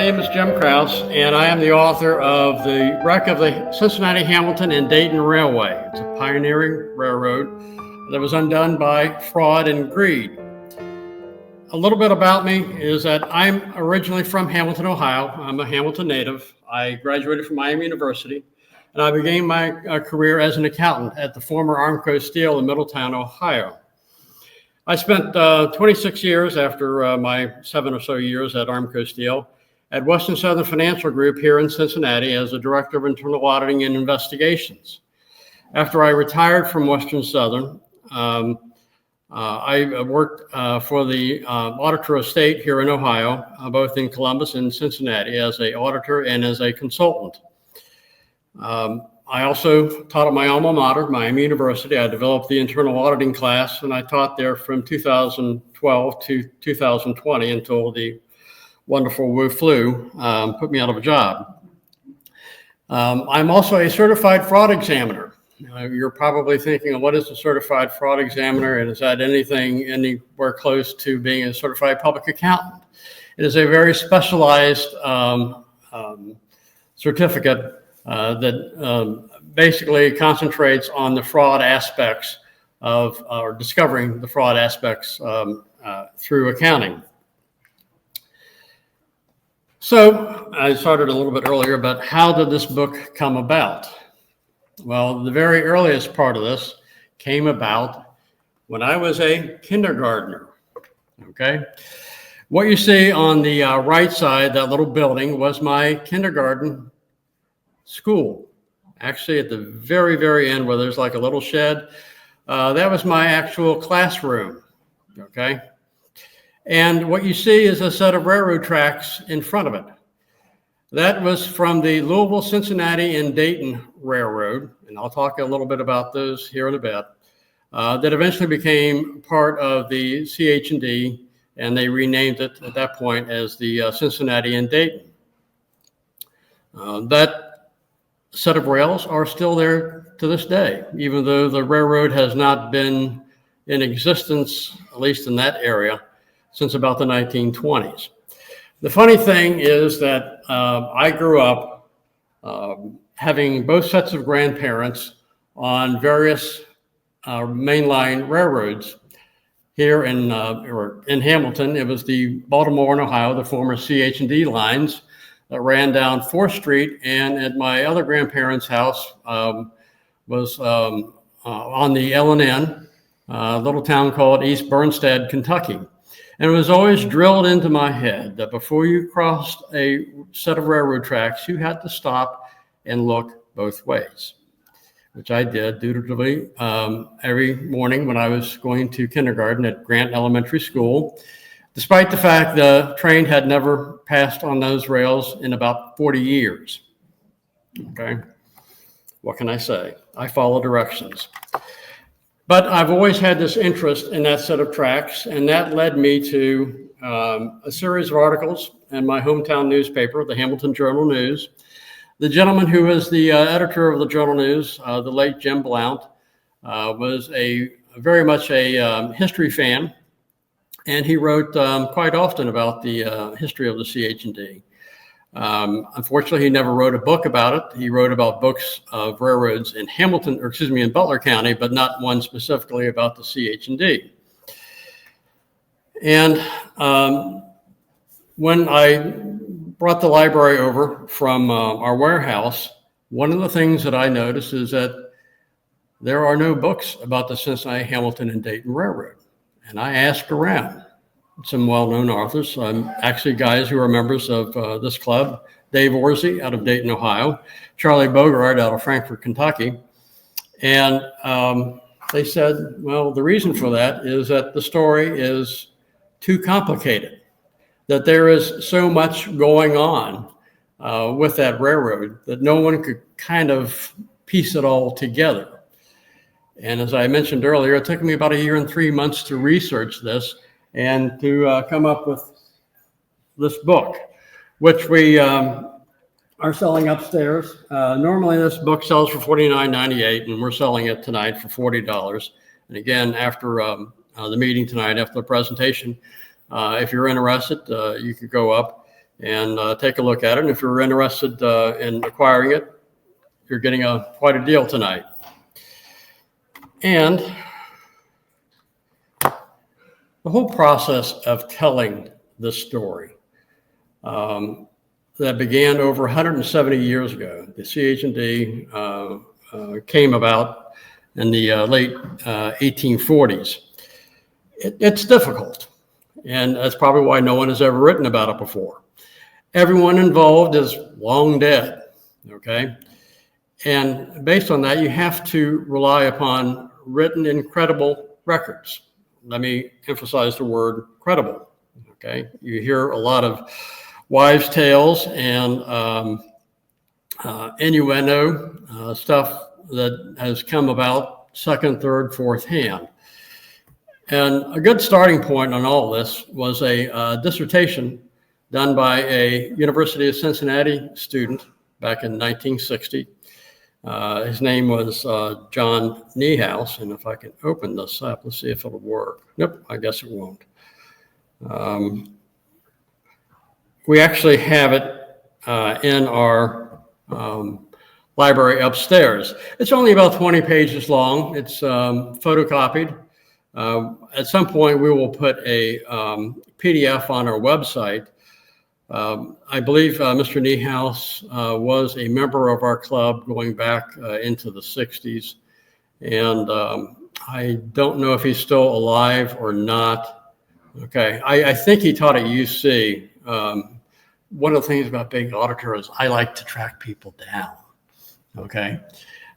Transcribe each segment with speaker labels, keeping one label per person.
Speaker 1: name is Jim Krause, and I am the author of The Wreck of the Cincinnati Hamilton and Dayton Railway. It's a pioneering railroad that was undone by fraud and greed. A little bit about me is that I'm originally from Hamilton, Ohio. I'm a Hamilton native. I graduated from Miami University, and I began my career as an accountant at the former Armco Steel in Middletown, Ohio. I spent 26 years after my 7 or so years at Armco Steel at Western Southern Financial Group here in Cincinnati as a director of internal auditing and investigations. After I retired from Western Southern, I worked for the Auditor of State here in Ohio, both in Columbus and Cincinnati, as an auditor and as a consultant. I also taught at my alma mater, Miami University. I developed the internal auditing class, and I taught there from 2012 to 2020 until the wonderful Wu flu put me out of a job. I'm also a certified fraud examiner. You're probably thinking, what is a certified fraud examiner, and is that anything anywhere close to being a certified public accountant? It is a very specialized certificate that basically concentrates on the fraud aspects of, or discovering the fraud aspects through accounting. So I started a little bit earlier, but how did this book come about? Well, the very earliest part of this came about when I was a kindergartner, okay? What you see on the right side, that little building, was my kindergarten school. Actually, at the very, very end where there's like a little shed, that was my actual classroom, okay? And what you see is a set of railroad tracks in front of it. That was from the Louisville, Cincinnati, and Dayton Railroad, and I'll talk a little bit about those here in a bit, that eventually became part of the CH&D, and they renamed it at that point as the Cincinnati and Dayton. That set of rails are still there to this day, even though the railroad has not been in existence, at least in that area, since about the 1920s. The funny thing is that I grew up having both sets of grandparents on various mainline railroads. Here in Hamilton, it was the Baltimore and Ohio, the former CH&D lines, that ran down 4th Street, and at my other grandparents' house was on the L&N, a little town called East Bernstead, Kentucky. And it was always drilled into my head that before you crossed a set of railroad tracks, you had to stop and look both ways, which I did dutifully every morning when I was going to kindergarten at Grant Elementary School, despite the fact the train had never passed on those rails in about 40 years. Okay, what can I say? I follow directions. But I've always had this interest in that set of tracks, and that led me to a series of articles in my hometown newspaper, the Hamilton Journal News. The gentleman who was the editor of the Journal News, the late Jim Blount, was very much a history fan. And he wrote quite often about the history of the CH&D. Unfortunately, he never wrote a book about it. He wrote about books of railroads in in Butler County, but not one specifically about the CH&D. And when I brought the library over from our warehouse, one of the things that I noticed is that there are no books about the Cincinnati, Hamilton, and Dayton Railroad. And I asked around some well-known authors, actually guys who are members of this club, Dave Orsi out of Dayton, Ohio, Charlie Bogart out of Frankfort, Kentucky. And they said, well, the reason for that is that the story is too complicated, that there is so much going on with that railroad that no one could kind of piece it all together. And as I mentioned earlier, it took me about 1 year and 3 months to research this and to come up with this book, which we are selling upstairs. Normally this book sells for $49.98, and we're selling it tonight for $40. And again, after the meeting tonight, after the presentation, if you're interested, you could go up and take a look at it. And if you're interested in acquiring it, you're getting quite a deal tonight. And the whole process of telling this story that began over 170 years ago, the CH&D came about in the late 1840s. It's difficult, and that's probably why no one has ever written about it before. Everyone involved is long dead, okay? And based on that, you have to rely upon written and credible records. Let me emphasize the word credible, okay? You hear a lot of wives' tales and innuendo, stuff that has come about second, third, fourth hand. And a good starting point on all this was a dissertation done by a University of Cincinnati student back in 1960. His name was John Niehaus, and if I can open this up, let's see if it'll work. Nope, I guess it won't. We actually have it in our library upstairs. It's only about 20 pages long. It's photocopied. At some point, we will put a PDF on our website. I believe Mr. Niehaus was a member of our club going back into the 60s. And I don't know if he's still alive or not. Okay, I think he taught at UC. One of the things about being an auditor is I like to track people down. Okay.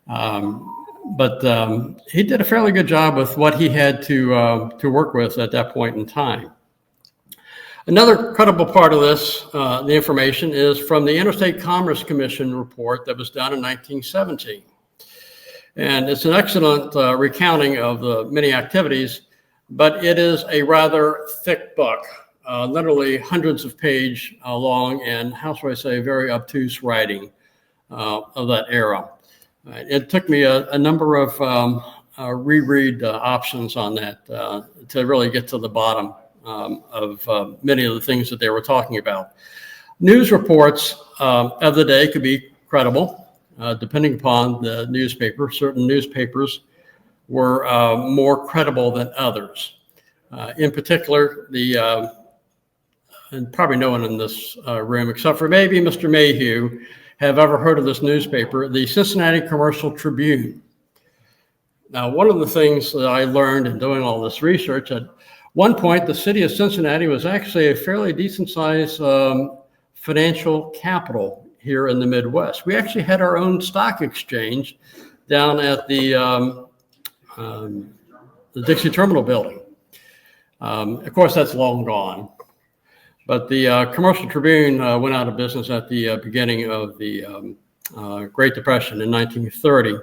Speaker 1: But he did a fairly good job with what he had to work with at that point in time. Another credible part of this, the information, is from the Interstate Commerce Commission report that was done in 1917. And it's an excellent recounting of the many activities, but it is a rather thick book, literally hundreds of pages long, and how shall I say, very obtuse writing of that era. It took me a number of reread options on that to really get to the bottom of many of the things that they were talking about. News reports of the day could be credible, depending upon the newspaper. Certain newspapers were more credible than others. In particular, and probably no one in this room, except for maybe Mr. Mayhew, have ever heard of this newspaper, the Cincinnati Commercial Tribune. Now, one of the things that I learned in doing all this research, at one point, the city of Cincinnati was actually a fairly decent-sized financial capital here in the Midwest. We actually had our own stock exchange down at the Dixie Terminal building. Of course, that's long gone. But the Commercial Tribune went out of business at the beginning of the Great Depression in 1930.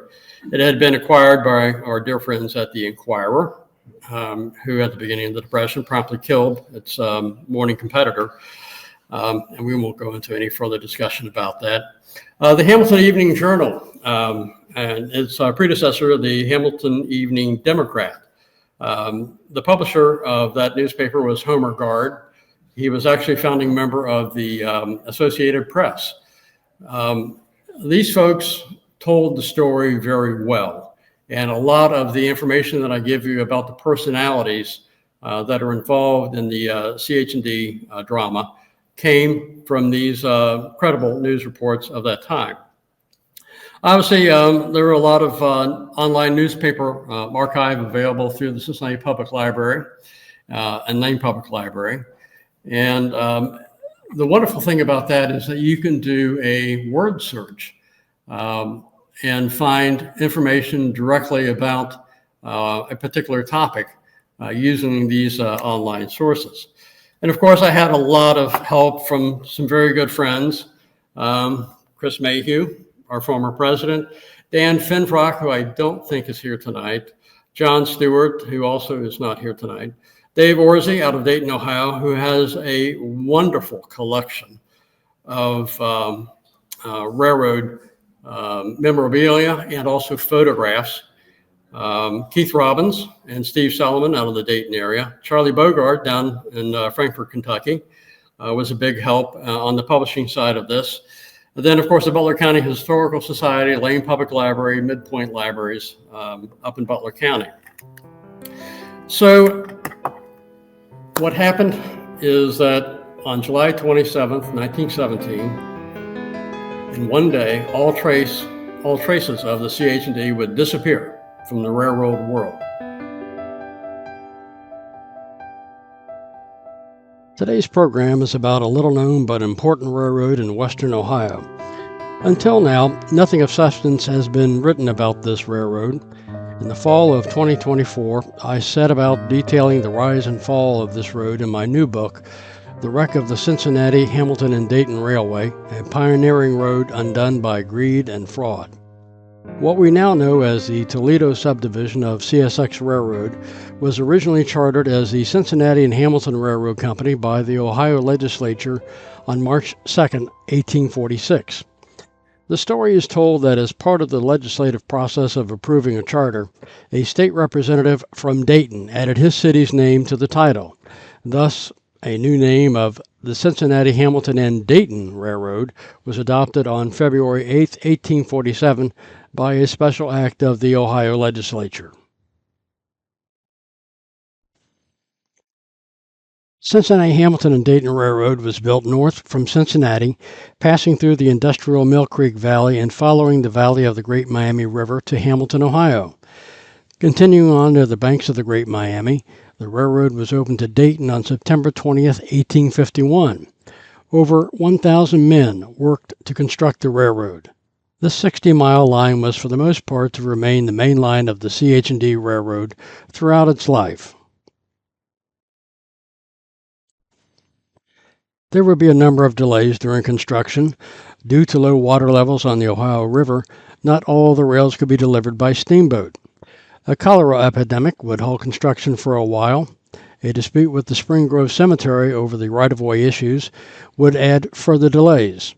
Speaker 1: It had been acquired by our dear friends at the Inquirer, who at the beginning of the Depression promptly killed its morning competitor. And we won't go into any further discussion about that. The Hamilton Evening Journal and its predecessor, the Hamilton Evening Democrat. The publisher of that newspaper was Homer Guard. He was actually a founding member of the Associated Press. These folks told the story very well. And a lot of the information that I give you about the personalities that are involved in the CH&D drama came from these credible news reports of that time. Obviously, there were a lot of online newspaper archive available through the Cincinnati Public Library and Lane Public Library. And the wonderful thing about that is that you can do a word search and find information directly about a particular topic using these online sources. And of course, I had a lot of help from some very good friends. Chris Mayhew, our former president, Dan Finfrock, who I don't think is here tonight, John Stewart, who also is not here tonight, Dave Orsi out of Dayton, Ohio, who has a wonderful collection of railroad memorabilia and also photographs. Keith Robbins and Steve Solomon out of the Dayton area, Charlie Bogart down in Frankfort, Kentucky, was a big help on the publishing side of this. And then, of course, the Butler County Historical Society, Lane Public Library, Midpoint Libraries up in Butler County. So what happened is that on July 27th, 1917, in one day, all traces of the CH&D would disappear from the railroad world.
Speaker 2: Today's program is about a little-known but important railroad in western Ohio. Until now, nothing of substance has been written about this railroad. In the fall of 2024, I set about detailing the rise and fall of this road in my new book, The Wreck of the Cincinnati, Hamilton, and Dayton Railway, a pioneering road undone by greed and fraud. What we now know as the Toledo subdivision of CSX Railroad was originally chartered as the Cincinnati and Hamilton Railroad Company by the Ohio legislature on March 2, 1846. The story is told that as part of the legislative process of approving a charter, a state representative from Dayton added his city's name to the title. Thus, a new name of the Cincinnati, Hamilton, and Dayton Railroad was adopted on February 8, 1847, by a special act of the Ohio legislature. Cincinnati, Hamilton, and Dayton Railroad was built north from Cincinnati, passing through the industrial Mill Creek Valley and following the valley of the Great Miami River to Hamilton, Ohio. Continuing on to the banks of the Great Miami, the railroad was opened to Dayton on September 20, 1851. Over 1,000 men worked to construct the railroad. This 60-mile line was for the most part to remain the main line of the CH&D Railroad throughout its life. There would be a number of delays during construction. Due to low water levels on the Ohio River, not all the rails could be delivered by steamboat. A cholera epidemic would halt construction for a while. A dispute with the Spring Grove Cemetery over the right-of-way issues would add further delays.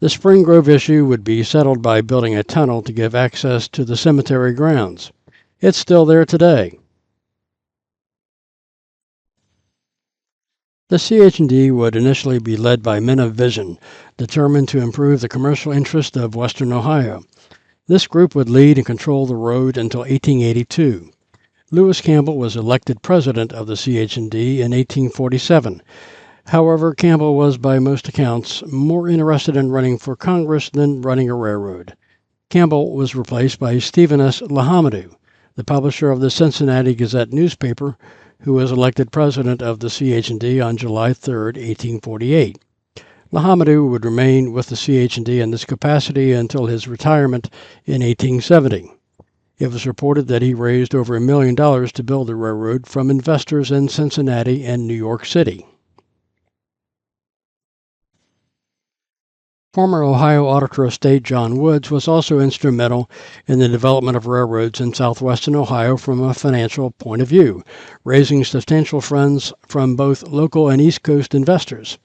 Speaker 2: The Spring Grove issue would be settled by building a tunnel to give access to the cemetery grounds. It's still there today. The CH&D would initially be led by men of vision, determined to improve the commercial interest of western Ohio. This group would lead and control the road until 1882. Lewis Campbell was elected president of the CH&D in 1847. However, Campbell was, by most accounts, more interested in running for Congress than running a railroad. Campbell was replaced by Stephen S. Lammedieu, the publisher of the Cincinnati Gazette newspaper, who was elected president of the CH&D on July 3, 1848. Lammedieu would remain with the CH&D in this capacity until his retirement in 1870. It was reported that he raised over $1 million to build the railroad from investors in Cincinnati and New York City. Former Ohio Auditor of State John Woods was also instrumental in the development of railroads in southwestern Ohio from a financial point of view, raising substantial funds from both local and East Coast investors.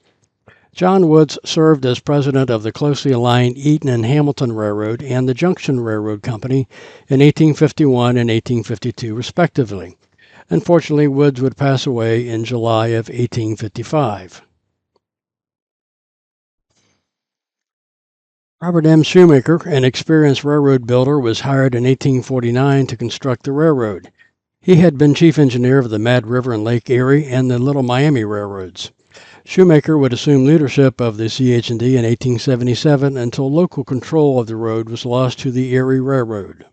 Speaker 2: John Woods served as president of the closely aligned Eaton Hamilton Railroad and the Junction Railroad Company in 1851 and 1852, respectively. Unfortunately, Woods would pass away in July of 1855. Robert M. Shoemaker, an experienced railroad builder, was hired in 1849 to construct the railroad. He had been chief engineer of the Mad River and Lake Erie and the Little Miami Railroads. Shoemaker would assume leadership of the CH&D in 1877 until local control of the road was lost to the Erie Railroad.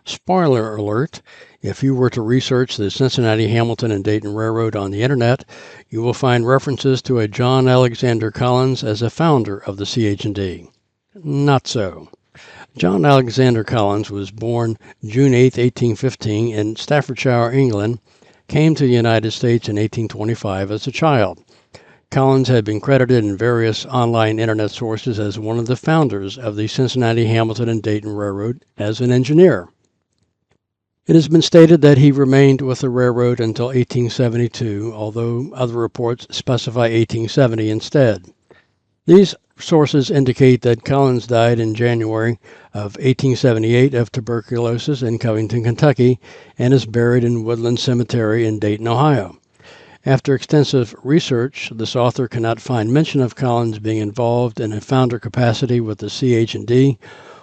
Speaker 2: Spoiler alert, if you were to research the Cincinnati, Hamilton, and Dayton Railroad on the Internet, you will find references to a John Alexander Collins as a founder of the CH&D. Not so. John Alexander Collins was born June 8, 1815 in Staffordshire, England, came to the United States in 1825 as a child. Collins had been credited in various online Internet sources as one of the founders of the Cincinnati, Hamilton, and Dayton Railroad as an engineer. It has been stated that he remained with the railroad until 1872, although other reports specify 1870 instead. These sources indicate that Collins died in January of 1878 of tuberculosis in Covington, Kentucky, and is buried in Woodland Cemetery in Dayton, Ohio. After extensive research, this author cannot find mention of Collins being involved in a founder capacity with the CH&D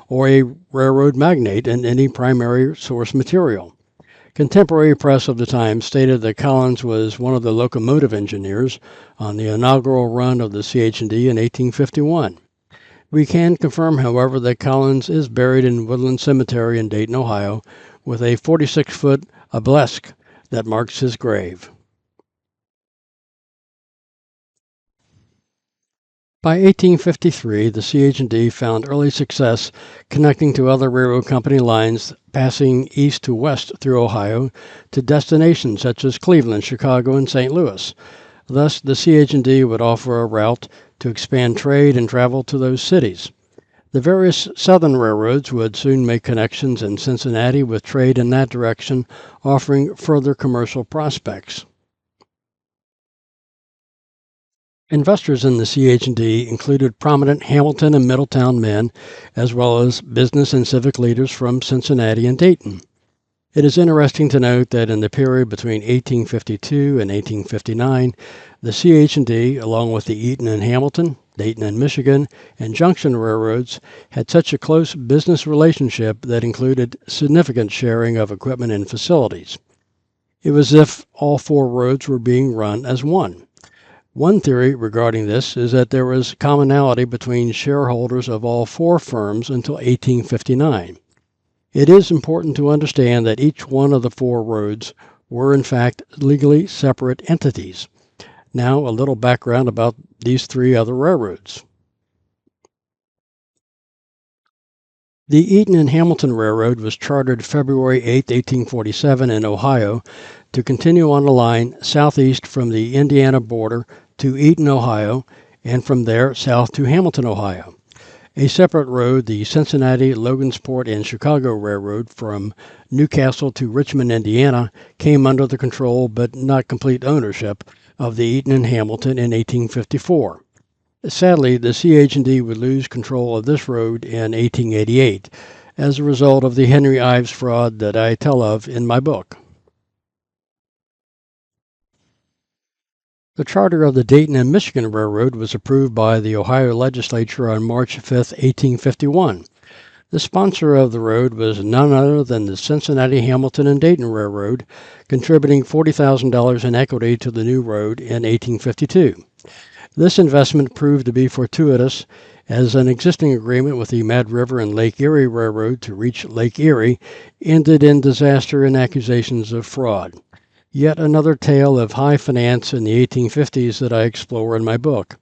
Speaker 2: or a railroad magnate in any primary source material. Contemporary press of the time stated that Collins was one of the locomotive engineers on the inaugural run of the CH&D in 1851. We can confirm, however, that Collins is buried in Woodland Cemetery in Dayton, Ohio, with a 46-foot obelisk that marks his grave. By 1853, the CH&D found early success connecting to other railroad company lines passing east to west through Ohio to destinations such as Cleveland, Chicago, and St. Louis. Thus, the CH&D would offer a route to expand trade and travel to those cities. The various southern railroads would soon make connections in Cincinnati with trade in that direction, offering further commercial prospects. Investors in the CH&D included prominent Hamilton and Middletown men, as well as business and civic leaders from Cincinnati and Dayton. It is interesting to note that in the period between 1852 and 1859, the CH&D, along with the Eaton and Hamilton, Dayton and Michigan, and Junction Railroads, had such a close business relationship that included significant sharing of equipment and facilities. It was as if all four roads were being run as one. One theory regarding this is that there was commonality between shareholders of all four firms until 1859. It is important to understand that each one of the four roads were in fact legally separate entities. Now a little background about these three other railroads. The Eaton and Hamilton Railroad was chartered February 8, 1847 in Ohio to continue on the line southeast from the Indiana border to Eaton, Ohio, and from there south to Hamilton, Ohio. A separate road, the Cincinnati, Logansport, and Chicago Railroad from Newcastle to Richmond, Indiana, came under the control but not complete ownership of the Eaton and Hamilton in 1854. Sadly, the CH&D would lose control of this road in 1888 as a result of the Henry Ives fraud that I tell of in my book. The charter of the Dayton and Michigan Railroad was approved by the Ohio legislature on March 5, 1851. The sponsor of the road was none other than the Cincinnati, Hamilton, and Dayton Railroad, contributing $40,000 in equity to the new road in 1852. This investment proved to be fortuitous, as an existing agreement with the Mad River and Lake Erie Railroad to reach Lake Erie ended in disaster and accusations of fraud. Yet another tale of high finance in the 1850s that I explore in my book.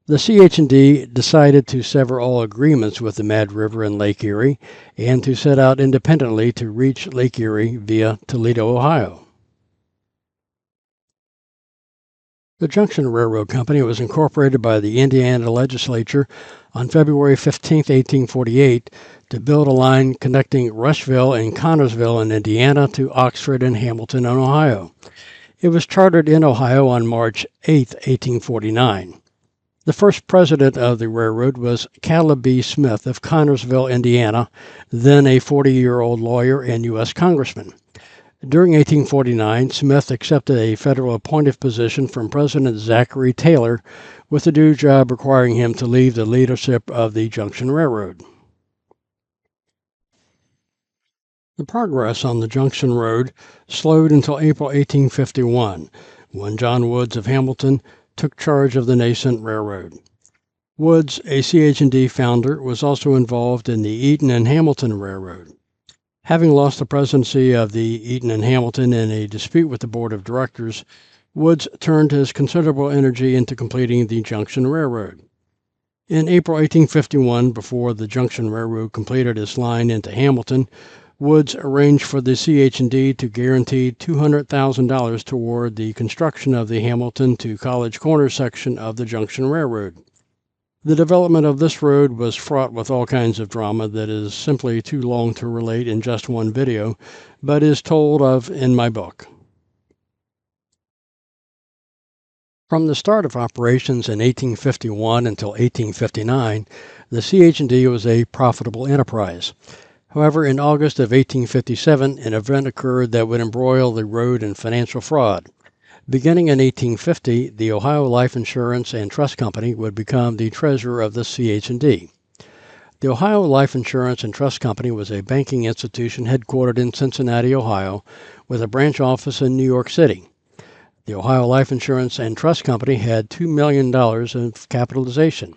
Speaker 2: The CH&D decided to sever all agreements with the Mad River and Lake Erie and to set out independently to reach Lake Erie via Toledo, Ohio. The Junction Railroad Company was incorporated by the Indiana legislature on February 15, 1848, to build a line connecting Rushville and Connorsville in Indiana to Oxford and Hamilton in Ohio. It was chartered in Ohio on March 8, 1849. The first president of the railroad was Caleb B. Smith of Connorsville, Indiana, then a 40-year-old lawyer and U.S. congressman. During 1849, Smith accepted a federal appointed position from President Zachary Taylor, with the new job requiring him to leave the leadership of the Junction Railroad. The progress on the Junction Road slowed until April 1851, when John Woods of Hamilton took charge of the nascent railroad. Woods, a CH&D founder, was also involved in the Eaton and Hamilton Railroad. Having lost the presidency of the Eaton and Hamilton in a dispute with the board of directors, Woods turned his considerable energy into completing the Junction Railroad. In April 1851, before the Junction Railroad completed its line into Hamilton, Woods arranged for the CH&D to guarantee $200,000 toward the construction of the Hamilton to College Corner section of the Junction Railroad. The development of this road was fraught with all kinds of drama that is simply too long to relate in just one video, but is told of in my book. From the start of operations in 1851 until 1859, the CH&D was a profitable enterprise. However, in August of 1857, an event occurred that would embroil the road in financial fraud. Beginning in 1850, the Ohio Life Insurance and Trust Company would become the treasurer of the CH&D. The Ohio Life Insurance and Trust Company was a banking institution headquartered in Cincinnati, Ohio, with a branch office in New York City. The Ohio Life Insurance and Trust Company had $2 million of capitalization.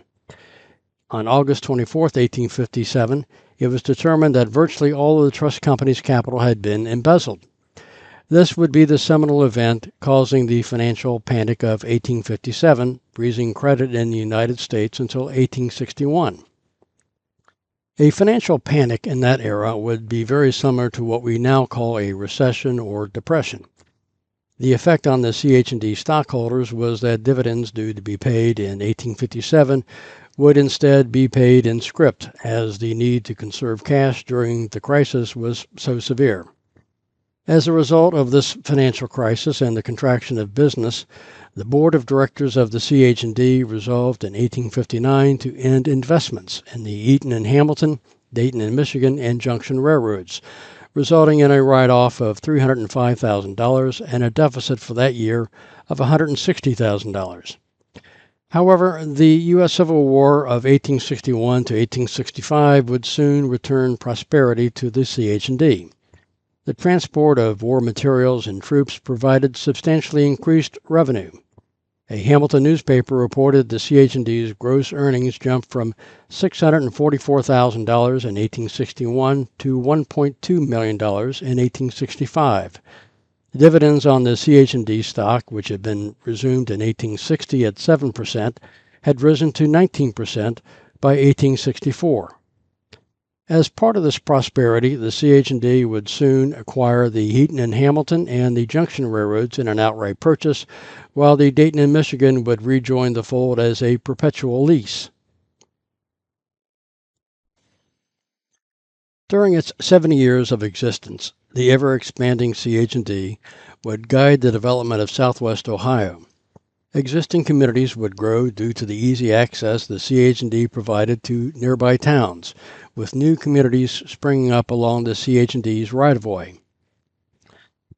Speaker 2: On August 24, 1857, it was determined that virtually all of the trust company's capital had been embezzled. This would be the seminal event causing the financial panic of 1857, freezing credit in the United States until 1861. A financial panic in that era would be very similar to what we now call a recession or depression. The effect on the CH&D stockholders was that dividends due to be paid in 1857 would instead be paid in scrip, as the need to conserve cash during the crisis was so severe. As a result of this financial crisis and the contraction of business, the board of directors of the CH&D resolved in 1859 to end investments in the Eaton and Hamilton, Dayton and Michigan, and Junction Railroads, resulting in a write-off of $305,000 and a deficit for that year of $160,000. However, the U.S. Civil War of 1861 to 1865 would soon return prosperity to the CH&D. The transport of war materials and troops provided substantially increased revenue. A Hamilton newspaper reported the CH&D's gross earnings jumped from $644,000 in 1861 to $1.2 million in 1865. Dividends on the CH&D stock, which had been resumed in 1860 at 7%, had risen to 19% by 1864. As part of this prosperity, the CH&D would soon acquire the Eaton and Hamilton and the Junction Railroads in an outright purchase, while the Dayton and Michigan would rejoin the fold as a perpetual lease. During its 70 years of existence, the ever-expanding CH&D would guide the development of Southwest Ohio. Existing communities would grow due to the easy access the CH&D provided to nearby towns, with new communities springing up along the CH&D's right-of-way.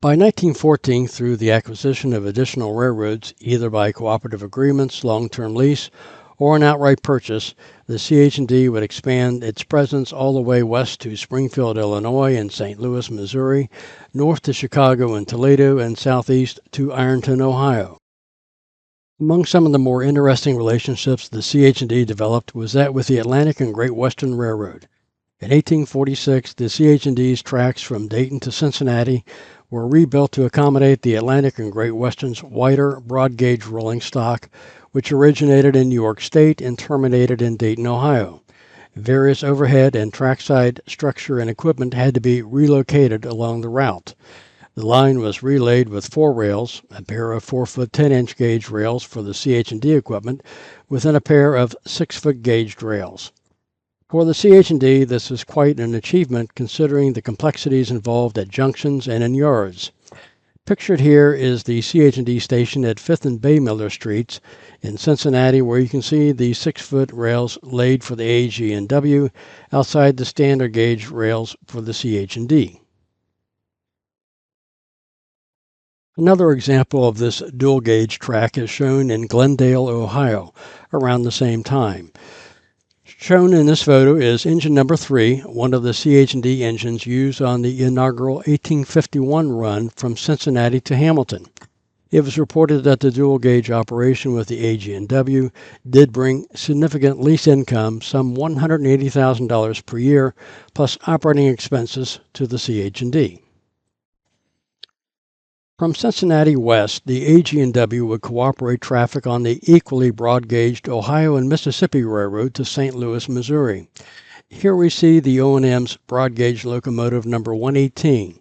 Speaker 2: By 1914, through the acquisition of additional railroads, either by cooperative agreements, long-term lease, or an outright purchase, the CH&D would expand its presence all the way west to Springfield, Illinois, and St. Louis, Missouri, north to Chicago and Toledo, and southeast to Ironton, Ohio. Among some of the more interesting relationships the CH&D developed was that with the Atlantic and Great Western Railroad. In 1846, the CH&D's tracks from Dayton to Cincinnati were rebuilt to accommodate the Atlantic and Great Western's wider, broad-gauge rolling stock, which originated in New York State and terminated in Dayton, Ohio. Various overhead and trackside structure and equipment had to be relocated along the route. The line was relayed with 4 rails, a pair of 4-foot 10-inch gauge rails for the CH&D equipment, within a pair of 6-foot gauged rails. For the CH&D, this is quite an achievement considering the complexities involved at junctions and in yards. Pictured here is the CH&D station at 5th and Bay Miller Streets in Cincinnati, where you can see the 6-foot rails laid for the AG&W outside the standard gauge rails for the CH&D. Another example of this dual gauge track is shown in Glendale, Ohio, around the same time. Shown in this photo is engine number 3, one of the CH&D engines used on the inaugural 1851 run from Cincinnati to Hamilton. It was reported that the dual gauge operation with the AG&W did bring significant lease income, some $180,000 per year, plus operating expenses to the CH&D. From Cincinnati west, the AG&W would cooperate traffic on the equally broad-gauged Ohio and Mississippi Railroad to St. Louis, Missouri. Here we see the O&M's broad-gauge locomotive number 118.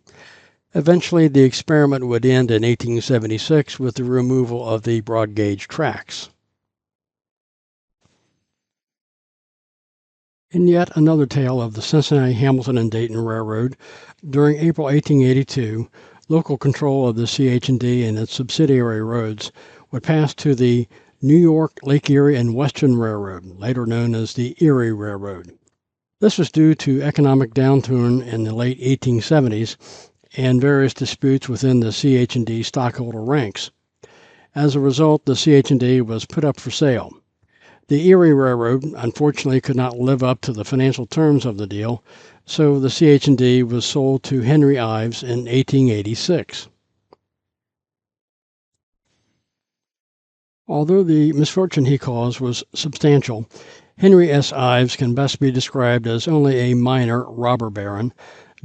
Speaker 2: Eventually, the experiment would end in 1876 with the removal of the broad-gauge tracks. In yet another tale of the Cincinnati, Hamilton, and Dayton Railroad, during April 1882, local control of the CH&D and its subsidiary roads would pass to the New York, Lake Erie, and Western Railroad, later known as the Erie Railroad. This was due to economic downturn in the late 1870s and various disputes within the CH&D stockholder ranks. As a result, the CH&D was put up for sale. The Erie Railroad, unfortunately, could not live up to the financial terms of the deal, so the CH&D was sold to Henry Ives in 1886. Although the misfortune he caused was substantial, Henry S. Ives can best be described as only a minor robber baron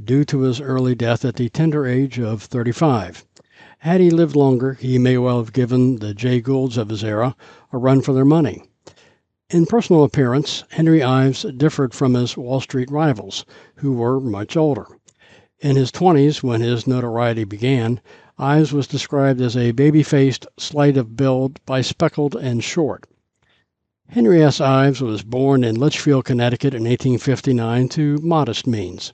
Speaker 2: due to his early death at the tender age of 35. Had he lived longer, he may well have given the Jay Goulds of his era a run for their money. In personal appearance, Henry Ives differed from his Wall Street rivals, who were much older. In his 20s, when his notoriety began, Ives was described as a baby-faced, slight of build, bespectacled, and short. Henry S. Ives was born in Litchfield, Connecticut in 1859 to modest means.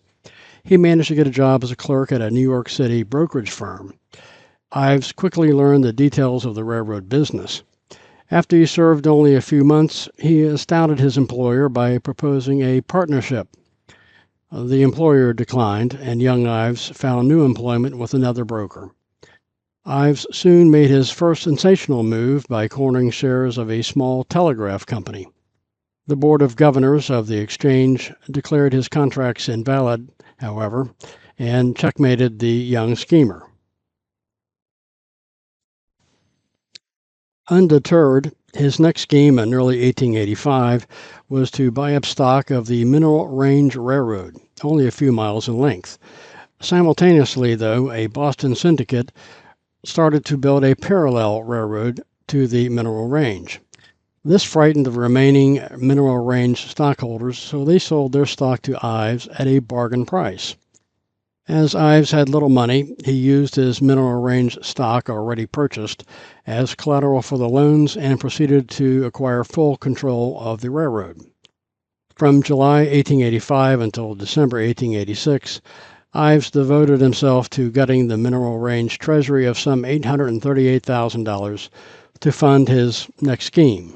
Speaker 2: He managed to get a job as a clerk at a New York City brokerage firm. Ives quickly learned the details of the railroad business. After he served only a few months, he astounded his employer by proposing a partnership. The employer declined, and young Ives found new employment with another broker. Ives soon made his first sensational move by cornering shares of a small telegraph company. The Board of Governors of the exchange declared his contracts invalid, however, and checkmated the young schemer. Undeterred, his next scheme in early 1885 was to buy up stock of the Mineral Range Railroad, only a few miles in length. Simultaneously, though, a Boston syndicate started to build a parallel railroad to the Mineral Range. This frightened the remaining Mineral Range stockholders, so they sold their stock to Ives at a bargain price. As Ives had little money, he used his Mineral Range stock already purchased as collateral for the loans and proceeded to acquire full control of the railroad. From July 1885 until December 1886, Ives devoted himself to gutting the Mineral Range treasury of some $838,000 to fund his next scheme.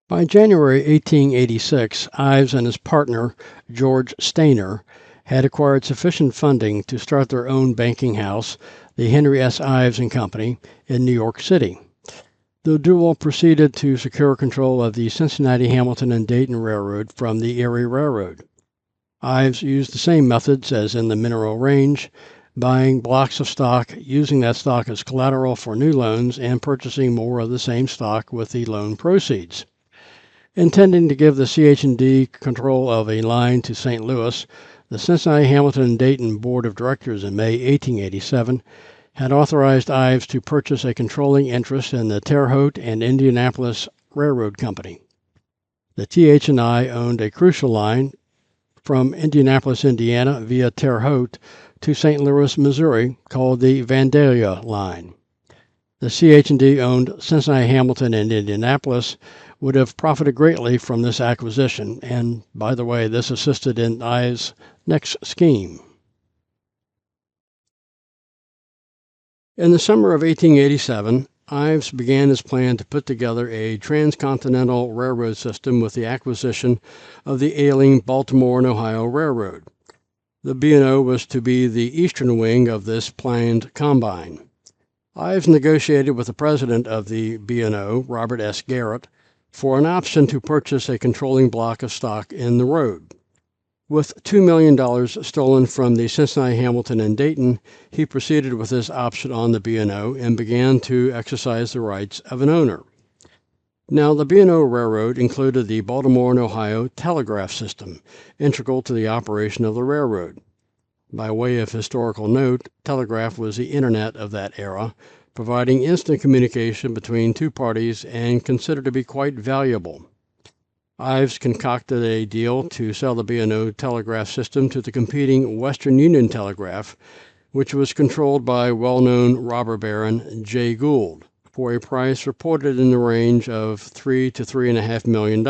Speaker 2: By January 1886, Ives and his partner, George Stainer, had acquired sufficient funding to start their own banking house, the Henry S. Ives and Company, in New York City. The duo proceeded to secure control of the Cincinnati Hamilton and Dayton Railroad from the Erie Railroad. Ives used the same methods as in the Mineral Range, buying blocks of stock, using that stock as collateral for new loans, and purchasing more of the same stock with the loan proceeds. Intending to give the CH&D control of a line to St. Louis, the Cincinnati Hamilton and Dayton Board of Directors in May 1887 had authorized Ives to purchase a controlling interest in the Terre Haute and Indianapolis Railroad Company. The TH&I owned a crucial line from Indianapolis, Indiana, via Terre Haute to St. Louis, Missouri, called the Vandalia Line. The CH&D owned Cincinnati Hamilton and Indianapolis would have profited greatly from this acquisition, and, by the way, this assisted in Ives' next scheme. In the summer of 1887, Ives began his plan to put together a transcontinental railroad system with the acquisition of the ailing Baltimore and Ohio Railroad. The B&O was to be the eastern wing of this planned combine. Ives negotiated with the president of the B&O, Robert S. Garrett, for an option to purchase a controlling block of stock in the road. With $2 million stolen from the Cincinnati Hamilton and Dayton, he proceeded with this option on the B&O and began to exercise the rights of an owner. Now, the B&O Railroad included the Baltimore and Ohio telegraph system, integral to the operation of the railroad. By way of historical note, telegraph was the internet of that era, providing instant communication between two parties and considered to be quite valuable. Ives concocted a deal to sell the B&O telegraph system to the competing Western Union Telegraph, which was controlled by well-known robber baron Jay Gould, for a price reported in the range of $3 to $3.5 million.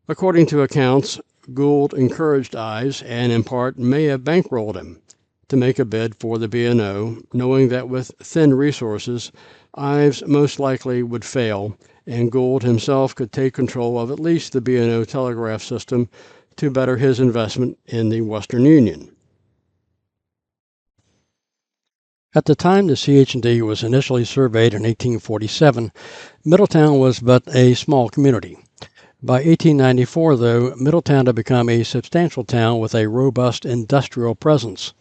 Speaker 2: According to accounts, Gould encouraged Ives, and in part may have bankrolled him, to make a bid for the B&O, knowing that with thin resources, Ives most likely would fail, and Gould himself could take control of at least the B&O telegraph system to better his investment in the Western Union. At the time the CH&D was initially surveyed in 1847, Middletown was but a small community. By 1894, though, Middletown had become a substantial town with a robust industrial presence.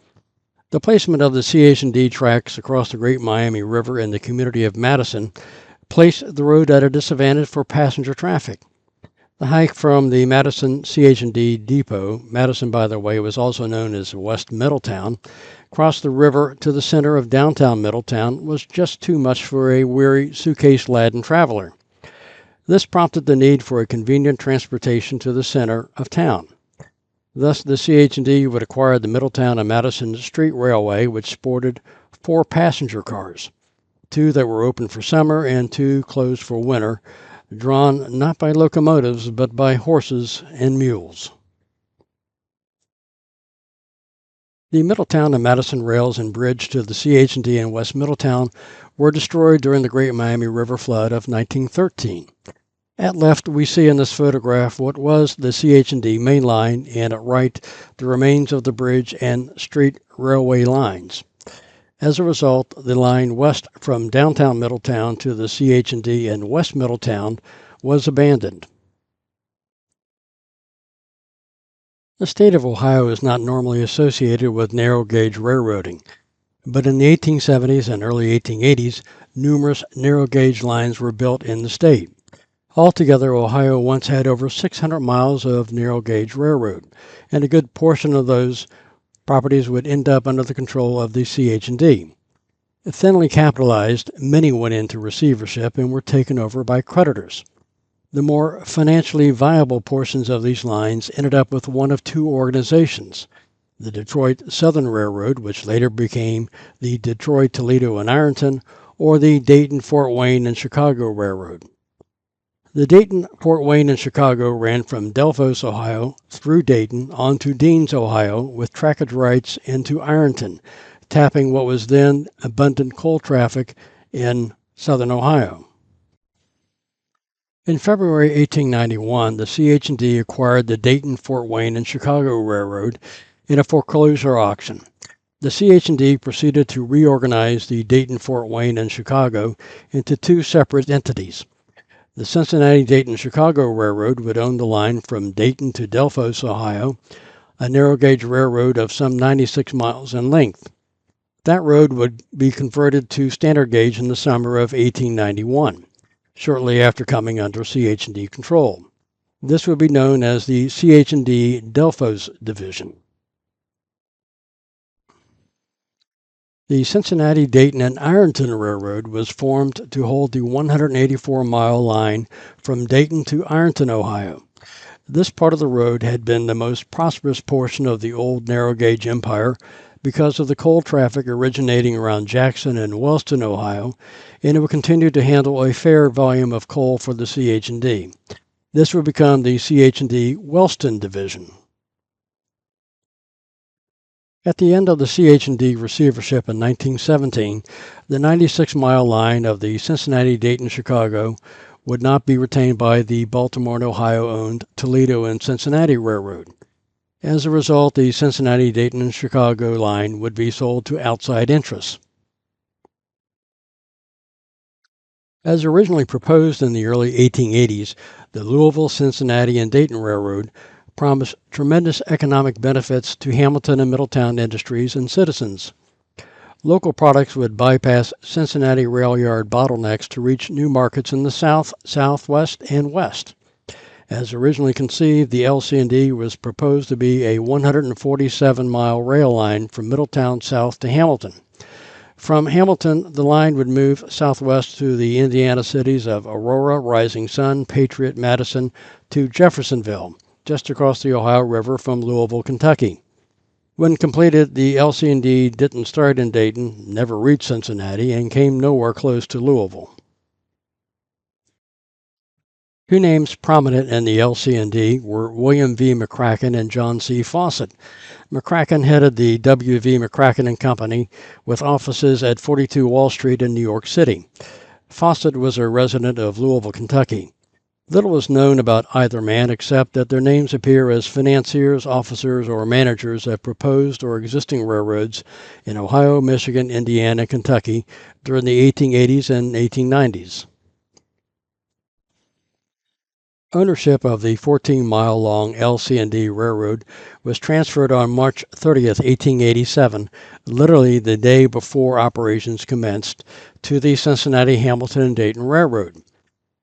Speaker 2: The placement of the CH&D tracks across the Great Miami River in the community of Madison placed the road at a disadvantage for passenger traffic. The hike from the Madison CH&D depot, Madison, by the way, was also known as West Middletown, across the river to the center of downtown Middletown was just too much for a weary, suitcase-laden traveler. This prompted the need for a convenient transportation to the center of town. Thus, the CH&D would acquire the Middletown and Madison Street Railway, which sported 4 passenger cars, 2 that were open for summer and 2 closed for winter, drawn not by locomotives but by horses and mules. The Middletown and Madison rails and bridge to the CH&D in West Middletown were destroyed during the Great Miami River flood of 1913. At left, we see in this photograph what was the CH&D main line, and at right, the remains of the bridge and street railway lines. As a result, the line west from downtown Middletown to the CH&D in West Middletown was abandoned. The state of Ohio is not normally associated with narrow-gauge railroading, but in the 1870s and early 1880s, numerous narrow-gauge lines were built in the state. Altogether, Ohio once had over 600 miles of narrow-gauge railroad, and a good portion of those properties would end up under the control of the CH&D. Thinly capitalized, many went into receivership and were taken over by creditors. The more financially viable portions of these lines ended up with one of 2 organizations, the Detroit Southern Railroad, which later became the Detroit, Toledo, and Ironton, or the Dayton, Fort Wayne, and Chicago Railroad. The Dayton, Fort Wayne, and Chicago ran from Delphos, Ohio, through Dayton, on to Deans, Ohio, with trackage rights into Ironton, tapping what was then abundant coal traffic in southern Ohio. In February 1891, the CH&D acquired the Dayton, Fort Wayne, and Chicago Railroad in a foreclosure auction. The CH&D proceeded to reorganize the Dayton, Fort Wayne, and Chicago into 2 separate entities. The Cincinnati Dayton Chicago Railroad would own the line from Dayton to Delphos, Ohio, a narrow-gauge railroad of some 96 miles in length. That road would be converted to standard gauge in the summer of 1891, shortly after coming under CH&D control. This would be known as the CH&D Delphos Division. The Cincinnati, Dayton, and Ironton Railroad was formed to hold the 184-mile line from Dayton to Ironton, Ohio. This part of the road had been the most prosperous portion of the old narrow-gauge empire because of the coal traffic originating around Jackson and Wellston, Ohio, and it would continue to handle a fair volume of coal for the CH&D. This would become the CH&D Wellston Division. At the end of the CH&D receivership in 1917, the 96-mile line of the Cincinnati Dayton Chicago would not be retained by the Baltimore and Ohio-owned Toledo and Cincinnati Railroad. As a result, the Cincinnati Dayton and Chicago line would be sold to outside interests. As originally proposed in the early 1880s, the Louisville, Cincinnati, and Dayton Railroad promised tremendous economic benefits to Hamilton and Middletown industries and citizens. Local products would bypass Cincinnati rail yard bottlenecks to reach new markets in the South, Southwest, and West. As originally conceived, the LC&D was proposed to be a 147-mile rail line from Middletown south to Hamilton. From Hamilton, the line would move southwest to the Indiana cities of Aurora, Rising Sun, Patriot, Madison, to Jeffersonville, just across the Ohio River from Louisville, Kentucky. When completed, the LC&D didn't start in Dayton, never reached Cincinnati, and came nowhere close to Louisville. 2 names prominent in the LC&D were William V. McCracken and John C. Fawcett. McCracken headed the W.V. McCracken & Company with offices at 42 Wall Street in New York City. Fawcett was a resident of Louisville, Kentucky. Little is known about either man except that their names appear as financiers, officers, or managers of proposed or existing railroads in Ohio, Michigan, Indiana, and Kentucky during the 1880s and 1890s. Ownership of the 14-mile-long LC&D Railroad was transferred on March 30, 1887, literally the day before operations commenced, to the Cincinnati Hamilton and Dayton Railroad.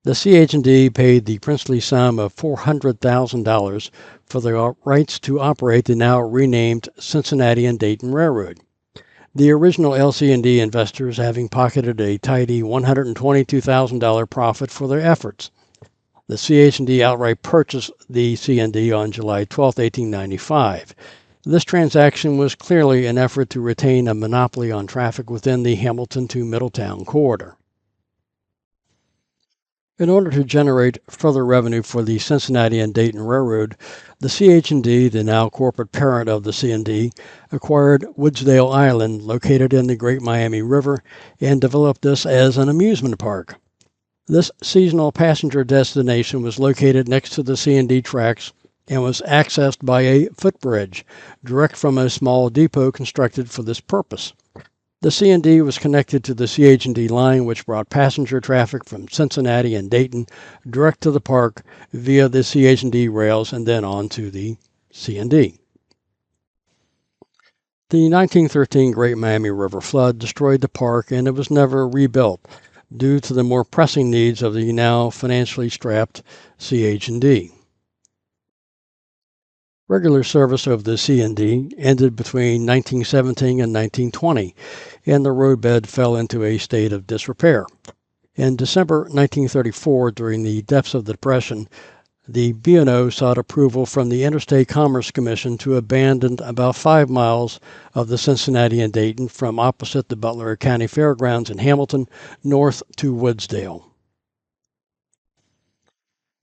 Speaker 2: The CH&D paid the princely sum of $400,000 for the rights to operate the now renamed Cincinnati and Dayton Railroad. The original LC&D investors having pocketed a tidy $122,000 profit for their efforts. The CH&D outright purchased the C&D on July 12, 1895. This transaction was clearly an effort to retain a monopoly on traffic within the Hamilton to Middletown corridor. In order to generate further revenue for the Cincinnati and Dayton Railroad, the CH&D, the now corporate parent of the C&D, acquired Woodsdale Island, located in the Great Miami River, and developed this as an amusement park. This seasonal passenger destination was located next to the C&D tracks and was accessed by a footbridge, direct from a small depot constructed for this purpose. The C&D was connected to the CH&D line, which brought passenger traffic from Cincinnati and Dayton direct to the park via the CH&D rails and then on to the C&D. The 1913 Great Miami River flood destroyed the park, and it was never rebuilt due to the more pressing needs of the now financially strapped CH&D. Regular service of the C&D ended between 1917 and 1920, and the roadbed fell into a state of disrepair. In December 1934, during the depths of the Depression, the B&O sought approval from the Interstate Commerce Commission to abandon about 5 miles of the Cincinnati and Dayton from opposite the Butler County Fairgrounds in Hamilton north to Woodsdale.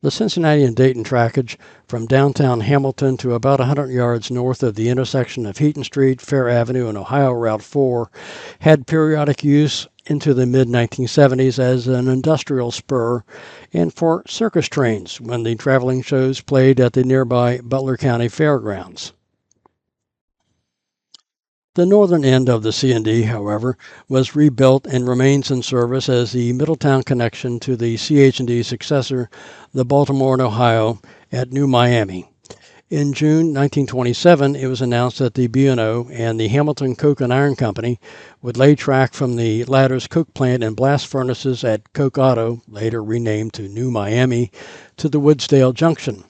Speaker 2: The Cincinnati and Dayton trackage from downtown Hamilton to about 100 yards north of the intersection of Heaton Street, Fair Avenue, and Ohio Route 4 had periodic use into the mid-1970s as an industrial spur and for circus trains when the traveling shows played at the nearby Butler County Fairgrounds. The northern end of the C&D, however, was rebuilt and remains in service as the Middletown connection to the CH&D successor, the Baltimore and Ohio, at New Miami. In June 1927, it was announced that the B&O and the Hamilton Coke and Iron Company would lay track from the latter's coke plant and blast furnaces at Coke Auto, later renamed to New Miami, to the Woodsdale Junction.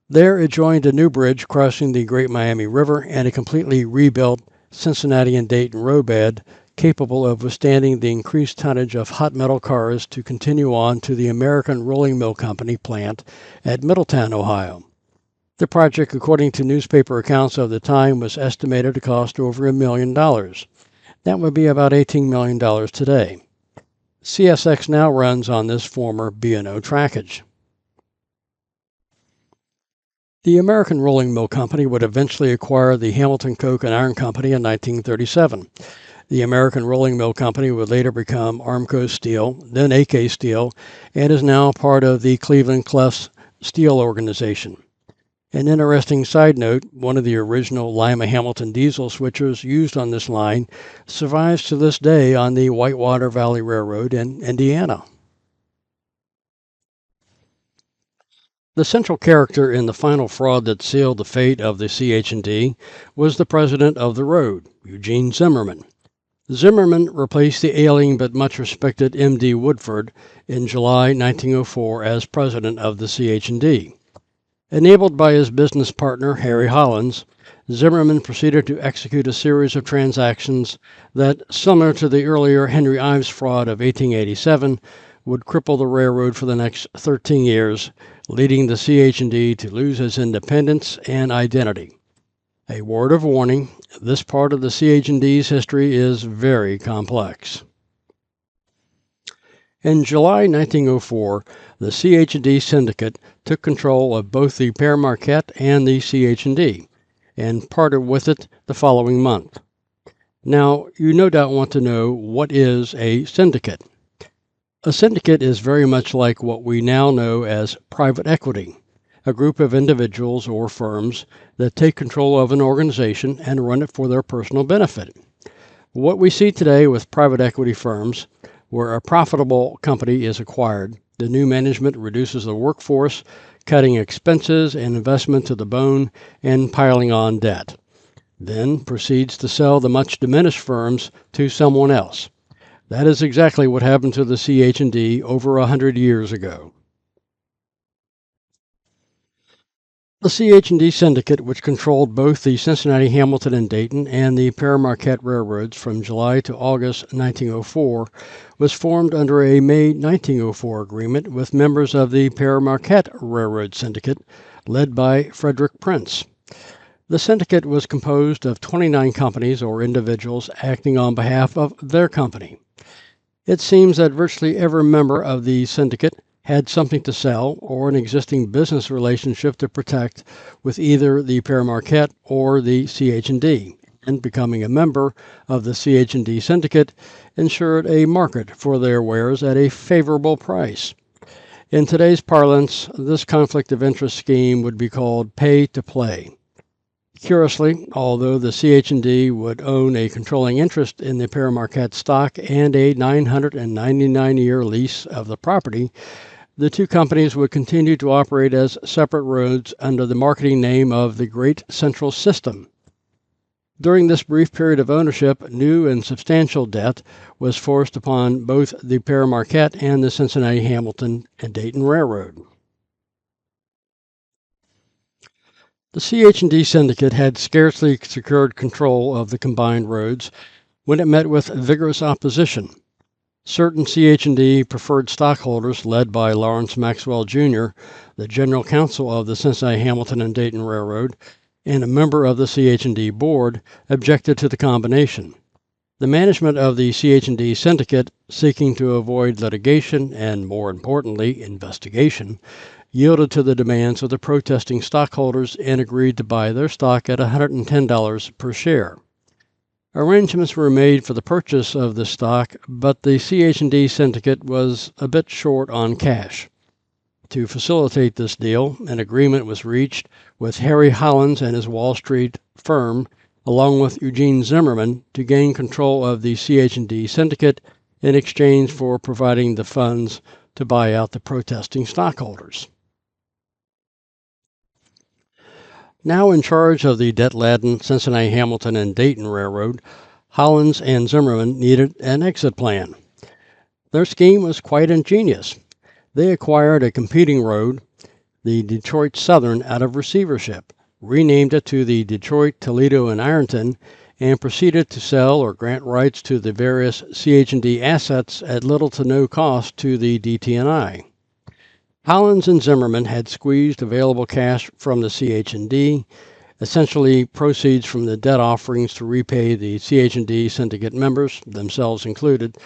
Speaker 2: There it joined a new bridge crossing the Great Miami River and a completely rebuilt Cincinnati and Dayton roadbed capable of withstanding the increased tonnage of hot metal cars to continue on to the American Rolling Mill Company plant at Middletown, Ohio. The project, according to newspaper accounts of the time, was estimated to cost over $1 million. That would be about $18 million today. CSX now runs on this former B&O trackage. The American Rolling Mill Company would eventually acquire the Hamilton Coke and Iron Company in 1937. The American Rolling Mill Company would later become Armco Steel, then AK Steel, and is now part of the Cleveland-Cliffs Steel Organization. An interesting side note, one of the original Lima Hamilton diesel switchers used on this line survives to this day on the Whitewater Valley Railroad in Indiana. The central character in the final fraud that sealed the fate of the CH&D was the president of the road, Eugene Zimmerman. Zimmerman replaced the ailing but much respected M.D. Woodford in July 1904 as president of the CH&D. Enabled by his business partner, Harry Hollins, Zimmerman proceeded to execute a series of transactions that, similar to the earlier Henry Ives fraud of 1887, would cripple the railroad for the next 13 years, leading the CH&D to lose its independence and identity. A word of warning, this part of the CH&D's history is very complex. In July 1904, the CH&D syndicate took control of both the Père Marquette and the CH&D, and parted with it the following month. Now, you no doubt want to know, what is a syndicate? A syndicate is very much like what we now know as private equity, a group of individuals or firms that take control of an organization and run it for their personal benefit. What we see today with private equity firms, where a profitable company is acquired, the new management reduces the workforce, cutting expenses and investment to the bone and piling on debt, then proceeds to sell the much diminished firms to someone else. That is exactly what happened to the CH&D over 100 years ago. The CH&D Syndicate, which controlled both the Cincinnati Hamilton and Dayton and the Pere Marquette Railroads from July to August 1904, was formed under a May 1904 agreement with members of the Pere Marquette Railroad Syndicate, led by Frederick Prince. The syndicate was composed of 29 companies or individuals acting on behalf of their company. It seems that virtually every member of the syndicate had something to sell or an existing business relationship to protect with either the Pere Marquette or the CH&D, and becoming a member of the CH&D syndicate ensured a market for their wares at a favorable price. In today's parlance, this conflict of interest scheme would be called pay to play. Curiously, although the CH&D would own a controlling interest in the Pere Marquette stock and a 999-year lease of the property, the two companies would continue to operate as separate roads under the marketing name of the Great Central System. During this brief period of ownership, new and substantial debt was forced upon both the Pere Marquette and the Cincinnati Hamilton and Dayton Railroad. The CH&D syndicate had scarcely secured control of the combined roads when it met with vigorous opposition. Certain CH&D preferred stockholders, led by Lawrence Maxwell, Jr., the general counsel of the Cincinnati Hamilton and Dayton Railroad, and a member of the CH&D board, objected to the combination. The management of the CH&D syndicate, seeking to avoid litigation and, more importantly, investigation, yielded to the demands of the protesting stockholders and agreed to buy their stock at $110 per share. Arrangements were made for the purchase of the stock, but the CH&D syndicate was a bit short on cash. To facilitate this deal, an agreement was reached with Harry Hollins and his Wall Street firm, along with Eugene Zimmerman, to gain control of the CH&D syndicate in exchange for providing the funds to buy out the protesting stockholders. Now in charge of the debt-laden Cincinnati Hamilton and Dayton Railroad, Hollins and Zimmerman needed an exit plan. Their scheme was quite ingenious. They acquired a competing road, the Detroit Southern, out of receivership, renamed it to the Detroit, Toledo, and Ironton, and proceeded to sell or grant rights to the various CH&D assets at little to no cost to the DT&I. Hollins and Zimmerman had squeezed available cash from the CH&D, essentially proceeds from the debt offerings to repay the CH&D syndicate members, themselves included,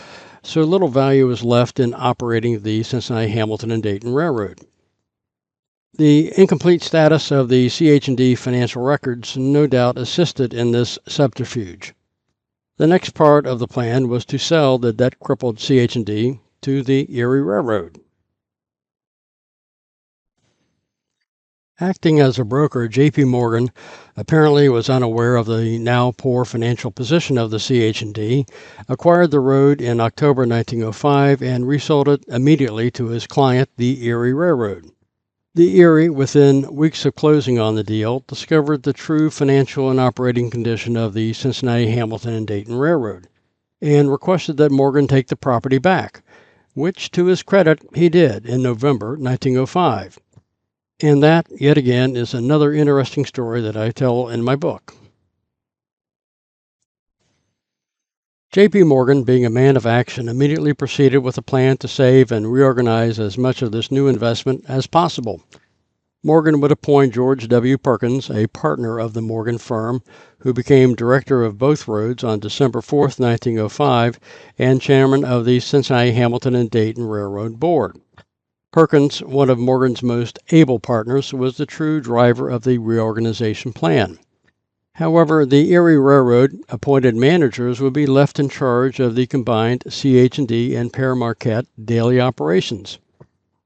Speaker 2: so little value was left in operating the Cincinnati Hamilton and Dayton Railroad. The incomplete status of the CH&D financial records no doubt assisted in this subterfuge. The next part of the plan was to sell the debt-crippled CH&D to the Erie Railroad. Acting as a broker, J.P. Morgan apparently was unaware of the now poor financial position of the CH&D, acquired the road in October 1905, and resold it immediately to his client, the Erie Railroad. The Erie, within weeks of closing on the deal, discovered the true financial and operating condition of the Cincinnati Hamilton and Dayton Railroad, and requested that Morgan take the property back, which, to his credit, he did in November 1905. And that, yet again, is another interesting story that I tell in my book. J.P. Morgan, being a man of action, immediately proceeded with a plan to save and reorganize as much of this new investment as possible. Morgan would appoint George W. Perkins, a partner of the Morgan firm, who became director of both roads on December 4, 1905, and chairman of the Cincinnati Hamilton and Dayton Railroad Board. Perkins, one of Morgan's most able partners, was the true driver of the reorganization plan. However, the Erie Railroad appointed managers would be left in charge of the combined CH&D and Père Marquette daily operations.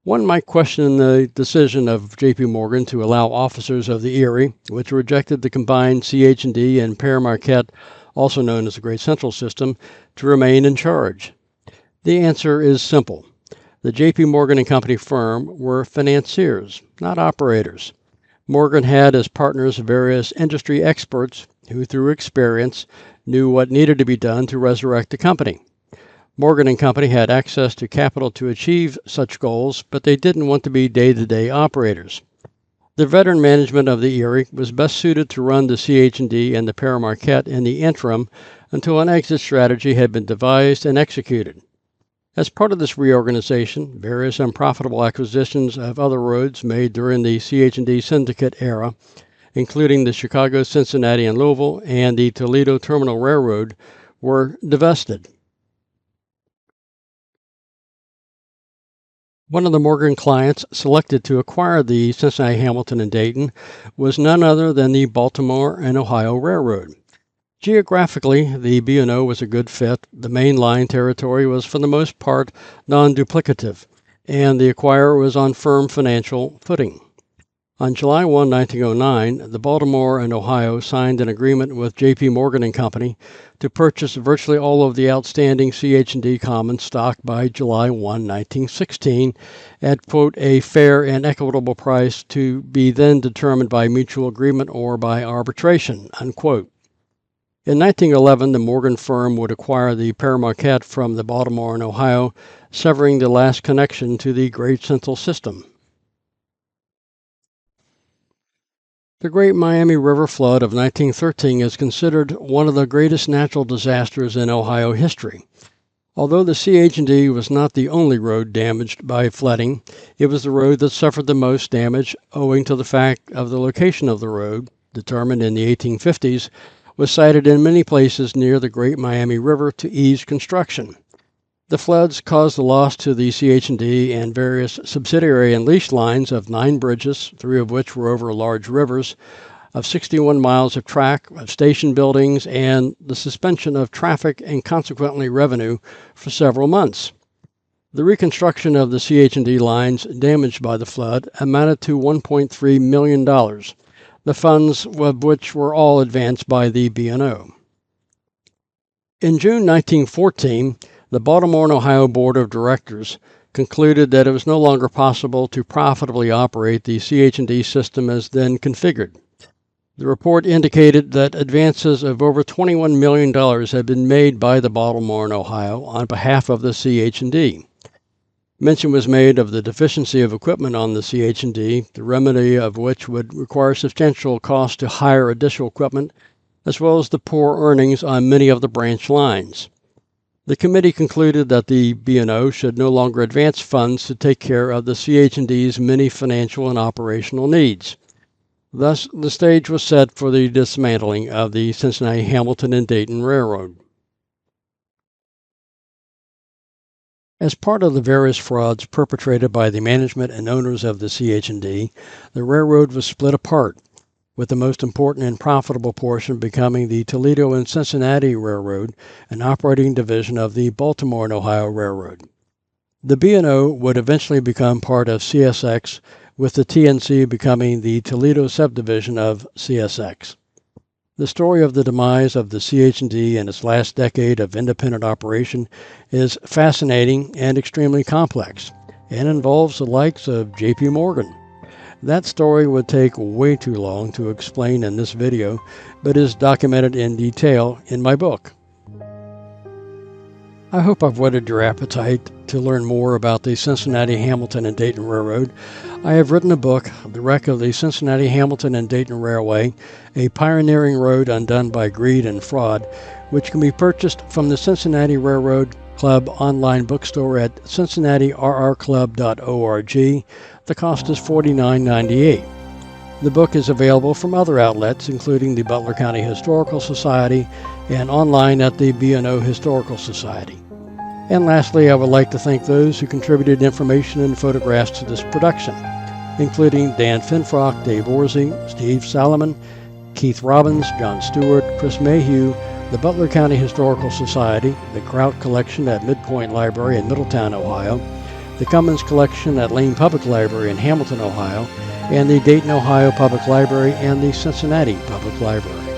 Speaker 2: One might question the decision of J.P. Morgan to allow officers of the Erie, which rejected the combined CH&D and Père Marquette, also known as the Great Central System, to remain in charge. The answer is simple. The J.P. Morgan and Company firm were financiers, not operators. Morgan had as partners various industry experts who, through experience, knew what needed to be done to resurrect the company. Morgan and Company had access to capital to achieve such goals, but they didn't want to be day-to-day operators. The veteran management of the Erie was best suited to run the CH&D and the Père Marquette in the interim until an exit strategy had been devised and executed. As part of this reorganization, various unprofitable acquisitions of other roads made during the CH&D syndicate era, including the Chicago, Cincinnati, and Louisville, and the Toledo Terminal Railroad, were divested. One of the Morgan clients selected to acquire the Cincinnati Hamilton and Dayton was none other than the Baltimore and Ohio Railroad. Geographically, the B&O was a good fit. The main line territory was for the most part non-duplicative, and the acquirer was on firm financial footing. On July 1, 1909, the Baltimore and Ohio signed an agreement with J.P. Morgan and Company to purchase virtually all of the outstanding CH&D common stock by July 1, 1916, at, quote, a fair and equitable price to be then determined by mutual agreement or by arbitration, unquote. In 1911, the Morgan firm would acquire the Père Marquette from the Baltimore and Ohio, severing the last connection to the Great Central System. The Great Miami River Flood of 1913 is considered one of the greatest natural disasters in Ohio history. Although the CH&D was not the only road damaged by flooding, it was the road that suffered the most damage owing to the fact of the location of the road, determined in the 1850s, was sited in many places near the Great Miami River to ease construction. The floods caused the loss to the CH&D and various subsidiary and leased lines of 9 bridges, 3 of which were over large rivers, of 61 miles of track, of station buildings, and the suspension of traffic and consequently revenue for several months. The reconstruction of the CH&D lines damaged by the flood amounted to $1.3 million, the funds of which were all advanced by the B&O. In June 1914, the Baltimore and Ohio Board of Directors concluded that it was no longer possible to profitably operate the CH&D system as then configured. The report indicated that advances of over $21 million had been made by the Baltimore and Ohio on behalf of the CH&D. Mention was made of the deficiency of equipment on the CH&D, the remedy of which would require substantial costs to hire additional equipment, as well as the poor earnings on many of the branch lines. The committee concluded that the B&O should no longer advance funds to take care of the CH&D's many financial and operational needs. Thus, the stage was set for the dismantling of the Cincinnati Hamilton and Dayton Railroad. As part of the various frauds perpetrated by the management and owners of the CH&D, the railroad was split apart, with the most important and profitable portion becoming the Toledo and Cincinnati Railroad, an operating division of the Baltimore and Ohio Railroad. The B&O would eventually become part of CSX, with the TNC becoming the Toledo subdivision of CSX. The story of the demise of the CH&D and its last decade of independent operation is fascinating and extremely complex, and involves the likes of J.P. Morgan. That story would take way too long to explain in this video, but is documented in detail in my book. I hope I've whetted your appetite to learn more about the Cincinnati, Hamilton, and Dayton Railroad. I have written a book, The Wreck of the Cincinnati, Hamilton, and Dayton Railway, a pioneering road undone by greed and fraud, which can be purchased from the Cincinnati Railroad Club online bookstore at cincinnati.rrclub.org. The cost is $49.98. The book is available from other outlets, including the Butler County Historical Society and online at the B&O Historical Society. And lastly, I would like to thank those who contributed information and photographs to this production, including Dan Finfrock, Dave Orsey, Steve Salomon, Keith Robbins, John Stewart, Chris Mayhew, the Butler County Historical Society, the Kraut Collection at Midpoint Library in Middletown, Ohio, the Cummins Collection at Lane Public Library in Hamilton, Ohio, and the Dayton, Ohio Public Library and the Cincinnati Public Library.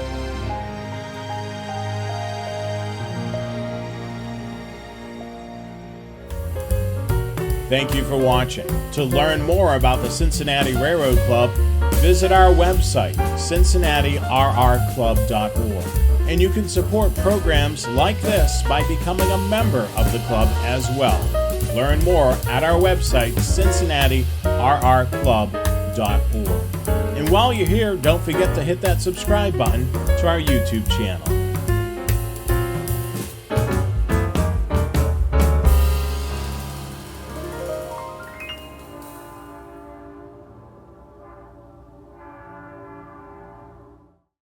Speaker 3: Thank you for watching. To learn more about the Cincinnati Railroad Club, visit our website, cincinnati.rrclub.org. And you can support programs like this by becoming a member of the club as well. Learn more at our website, cincinnati.rrclub.org. And while you're here, don't forget to hit that subscribe button to our YouTube channel.